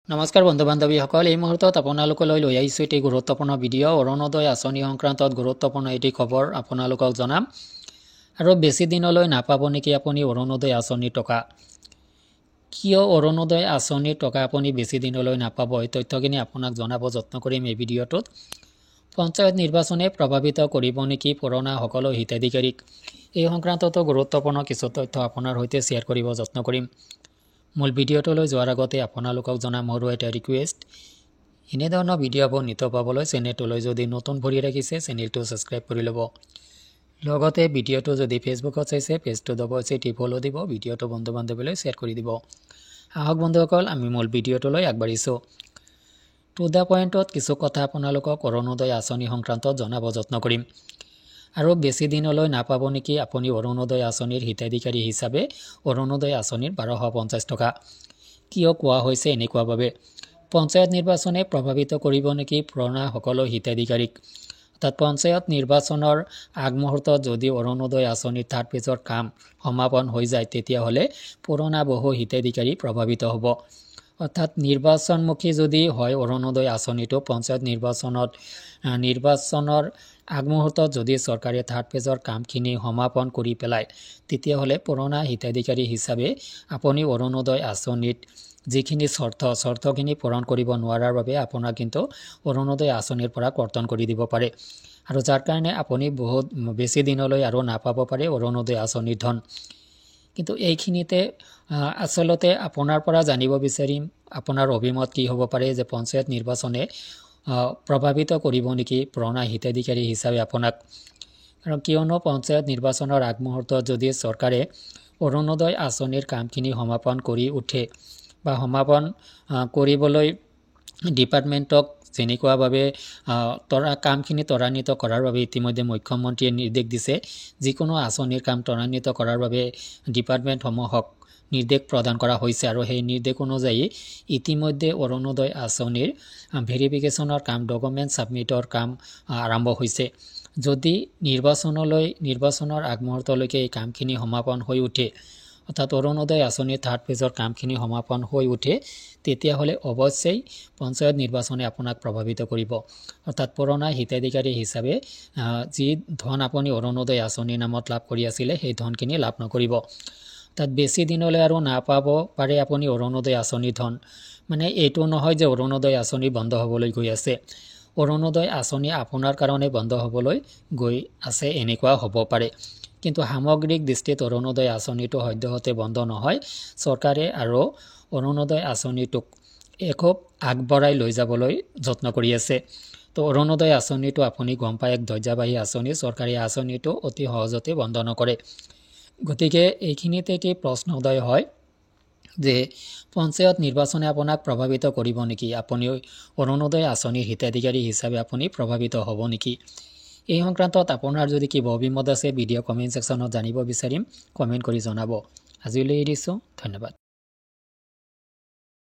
নমস্কাৰ বন্ধু বান্ধৱীসকল, এই মুহূৰ্তত আপোনালোকলৈ লৈ আহিছোঁ এটি গুৰুত্বপূৰ্ণ ভিডিঅ'। অৰুণোদয় আঁচনি সংক্ৰান্তত গুৰুত্বপূৰ্ণ এটি খবৰ আপোনালোকক জনাম। আৰু বেছি দিনলৈ নাপাব নেকি আপুনি অৰুণোদয় আঁচনিৰ টকা? কিয় অৰুণোদয় আঁচনিৰ টকা আপুনি বেছি দিনলৈ নাপাব, এই তথ্যখিনি আপোনাক জনাব যত্ন কৰিম এই ভিডিঅ'টোত। পঞ্চায়ত নিৰ্বাচনে প্ৰভাৱিত কৰিব নেকি পুৰণা সকলো হিতাধিকাৰীক? এই সংক্ৰান্ততো গুৰুত্বপূৰ্ণ কিছু তথ্য আপোনাৰ সৈতে শ্বেয়াৰ কৰিব যত্ন কৰিম। মূল ভিডিঅ'টোলৈ যোৱাৰ আগতে আপোনালোকক জনাম সৰু এটা ৰিকুৱেষ্ট, এনেধৰণৰ ভিডিঅ'বোৰ নিতৌ পাবলৈ চেনেলটোলৈ যদি নতুন ভৰি ৰাখিছে চেনেলটো ছাবস্ক্ৰাইব কৰি ল'ব। লগতে ভিডিঅ'টো যদি ফেচবুকত চাইছে পেজটো অৱশ্যেই ফ'ল' দিব, ভিডিঅ'টো বন্ধু বান্ধৱীলৈ শ্বেয়াৰ কৰি দিব। আহক বন্ধুসকল, আমি মূল ভিডিঅ'টোলৈ আগবাঢ়িছোঁ। টু দ্য পইণ্টত কিছু কথা আপোনালোকক অৰুণোদয় আঁচনি সংক্ৰান্তত জনাব যত্ন কৰিম। আৰু বেছি দিনলৈ নাপাব নেকি আপুনি অৰুণোদয় আঁচনিৰ হিতাধিকাৰী হিচাপে অৰুণোদয় আঁচনিৰ 1250 টকা? কিয় কোৱা হৈছে এনেকুৱাভাৱে? পঞ্চায়ত নিৰ্বাচনে প্ৰভাৱিত কৰিব নেকি পুৰণা সকলো হিতাধিকাৰীক? অৰ্থাৎ পঞ্চায়ত নিৰ্বাচনৰ আগমুহূৰ্তত যদি অৰুণোদয় আঁচনিৰ থাৰ্ড ফেজৰ কাম সমাপন হৈ যায়, তেতিয়াহ'লে পুৰণা বহু হিতাধিকাৰী প্ৰভাৱিত হ'ব। অৰ্থাৎ নিৰ্বাচনমুখী যদি হয় অৰুণোদয় আঁচনিটো, পঞ্চায়ত নিৰ্বাচনৰ আগমুহূৰ্তত যদি চৰকাৰে থাৰ্ড ফেজৰ কামখিনি সমাপন কৰি পেলায়, তেতিয়াহ'লে পুৰণা হিতাধিকাৰী হিচাপে আপুনি অৰুণোদয় আঁচনিত যিখিনি চৰ্তখিনি পূৰণ কৰিব নোৱাৰাৰ বাবে আপোনাক কিন্তু অৰুণোদয় আঁচনিৰ পৰা কৰ্তন কৰি দিব পাৰে, আৰু যাৰ কাৰণে আপুনি বহুত বেছি দিনলৈ আৰু নাপাব পাৰে অৰুণোদয় আঁচনিৰ ধন। কিন্তু এইখিনিতে আচলতে আপোনাৰ পৰা জানিব বিচাৰিম আপোনাৰ অভিমত কি হ'ব পাৰে যে পঞ্চায়ত নিৰ্বাচনে প্ৰভাৱিত কৰিব নেকি পুৰণা হিতাধিকাৰী হিচাপে আপোনাক? কাৰণ কিয়নো পঞ্চায়ত নিৰ্বাচনৰ আগমুহূৰ্তত যদি চৰকাৰে অৰুণোদয় আঁচনিৰ কামখিনি সমাপন কৰি উঠে বা সমাপন কৰিবলৈ ডিপাৰ্টমেণ্টক যেনেকুৱাভাৱে কামখিনি ত্বৰান্বিত কৰাৰ বাবে ইতিমধ্যে মুখ্যমন্ত্ৰীয়ে নিৰ্দেশ দিছে, যিকোনো আঁচনিৰ কাম ত্বৰান্বিত কৰাৰ বাবে ডিপাৰ্টমেণ্টসমূহক নিৰ্দেশ প্ৰদান কৰা হৈছে। আৰু সেই নিৰ্দেশ অনুযায়ী ইতিমধ্যে অৰুণোদয় আঁচনিৰ ভেৰিফিকেশ্যনৰ কাম, ডকুমেণ্ট ছাবমিটৰ কাম আৰম্ভ হৈছে। যদি নিৰ্বাচনৰ আগমুহূৰ্তলৈকে এই কামখিনি সমাপন হৈ উঠে, অৰ্থাৎ অৰুণোদয় আঁচনিৰ থাৰ্ড ফেজৰ কামখিনি সমাপন হৈ উঠে, তেতিয়াহ'লে অৱশ্যেই পঞ্চায়ত নিৰ্বাচনে আপোনাক প্ৰভাৱিত কৰিব। অৰ্থাৎ পুৰণা হিতাধিকাৰী হিচাপে যি ধন আপুনি অৰুণোদয় আঁচনিৰ নামত লাভ কৰি আছিলে, সেই ধনখিনি লাভ নকৰিব। অৰ্থাৎ বেছি দিনলৈ আৰু নাপাব পাৰে আপুনি অৰুণোদয় আঁচনিৰ ধন। মানে এইটো নহয় যে অৰুণোদয় আঁচনি বন্ধ হ'বলৈ গৈ আছে। অৰুণোদয় আঁচনি আপোনাৰ কাৰণে বন্ধ হ'বলৈ গৈ আছে, এনেকুৱা হ'ব পাৰে। কিন্তু সামগ্ৰিক দৃষ্টিত অৰুণোদয় আঁচনিটো সদ্যহতে বন্ধ নহয়। চৰকাৰে আৰু অৰুণোদয় আঁচনিটোক খুব আগবঢ়াই লৈ যাবলৈ যত্ন কৰি আছে। তো অৰুণোদয় আঁচনিটো আপুনি গম পায়, এক ধৈৰ্যবাহী আঁচনি। চৰকাৰী আঁচনিটো অতি সহজতে বন্ধ নকৰে। গতিকে এইখিনিতে এটি প্ৰশ্ন উদয় হয় যে পঞ্চায়ত নিৰ্বাচনে আপোনাক প্ৰভাৱিত কৰিব নেকি? আপুনি অৰুণোদয় আঁচনিৰ হিতাধিকাৰী হিচাপে আপুনি প্ৰভাৱিত হ'ব নেকি? এই সংক্ৰান্তত আপোনাৰ যদি কিবা অভিমত আছে ভিডিঅ' কমেণ্ট ছেকশ্যনত জানিব বিচাৰিম, কমেণ্ট কৰি জনাব। আজিলৈ এৰিছোঁ, ধন্যবাদ।